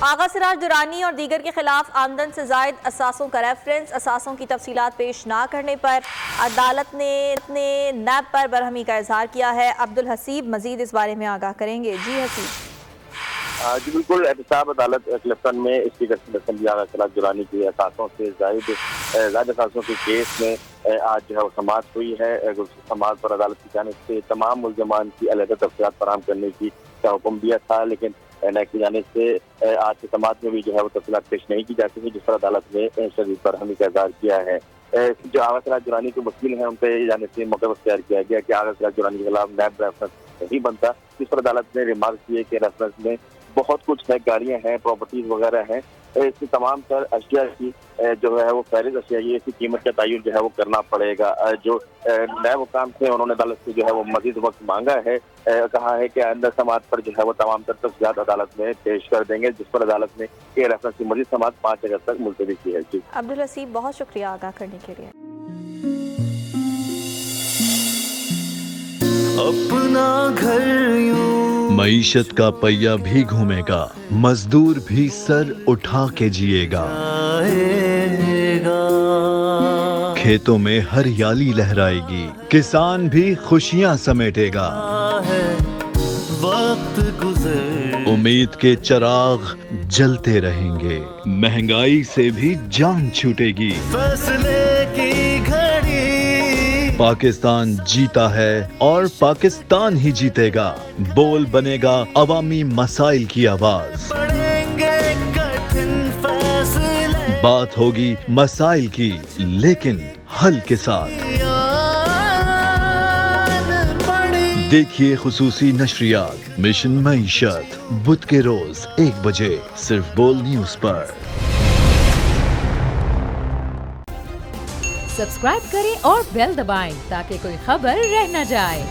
آغا سراج درانی اور دیگر کے خلاف آمدن سے زائد اثاثوں کا ریفرنس، اثاثوں کی تفصیلات پیش نہ کرنے پر عدالت نے نیب پر برہمی کا اظہار کیا ہے۔ عبدالحسیب مزید اس بارے میں آگاہ کریں گے۔ جی حسیب۔ جی بالکل، احتساب عدالت کلفٹن میں اسپیکر اسمبلی آغا سراج درانی کے اثاثوں سے زائد اثاثوں کے کیس میں آج جو ہے وہ سماعت ہوئی ہے۔ سماعت پر عدالت کی جانب سے تمام ملزمان کی علیحدہ تفصیلات فراہم کرنے کی حکم دیا تھا، لیکن نیب کی جانب سے آج کی سماعت میں بھی جو ہے وہ تفصیلات پیش نہیں کی جا سکی، جس پر عدالت نے شدید برہمی کا اظہار کیا ہے۔ جو آغا سراج درانی کے وکیل ہیں ان پہ جانب سے موقف اختیار کیا گیا کہ آغا سراج درانی کے خلاف نیب ریفرنس نہیں بنتا، جس پر عدالت نے ریمارک کیے کہ ریفرنس میں بہت کچھ ہے، گاڑیاں ہیں، پراپرٹیز وغیرہ ہیں، اس کی تمام تر اشیاء کی جو ہے وہ فہرست اشیاء کی اس کی قیمت کا تعین جو ہے وہ کرنا پڑے گا۔ جو نئے حکام تھے انہوں نے عدالت سے جو ہے وہ مزید وقت مانگا ہے، کہا ہے کہ آئندہ سماعت پر جو ہے وہ تمام تر تفصیلات عدالت میں پیش کر دیں گے، جس پر عدالت نے یہ ریفرنس کی مزید سماعت 5 اگست تک ملتوی کی ہے۔ جی عبدالحسیب، بہت شکریہ آگاہ کرنے کے لیے۔ اپنا گھر یوں معیشت کا پہیہ بھی گھومے گا، مزدور بھی سر اٹھا کے جیے گا، آئے گا، کھیتوں میں ہریالی لہرائے گی، کسان بھی خوشیاں سمیٹے گا، ہے وقت گزر، امید کے چراغ جلتے رہیں گے، مہنگائی سے بھی جان چھوٹے گی۔ فیصلے کی گھڑی، پاکستان جیتا ہے اور پاکستان ہی جیتے گا، بول بنے گا عوامی مسائل کی آواز، پڑیں گے کٹھن فیصلے، بات ہوگی مسائل کی لیکن حل کے ساتھ۔ دیکھیے خصوصی نشریات مشن معیشت بدھ کے روز 1 بجے صرف بول نیوز پر۔ سبسکرائب کریں اور بیل دبائیں تاکہ کوئی خبر رہ نہ جائے۔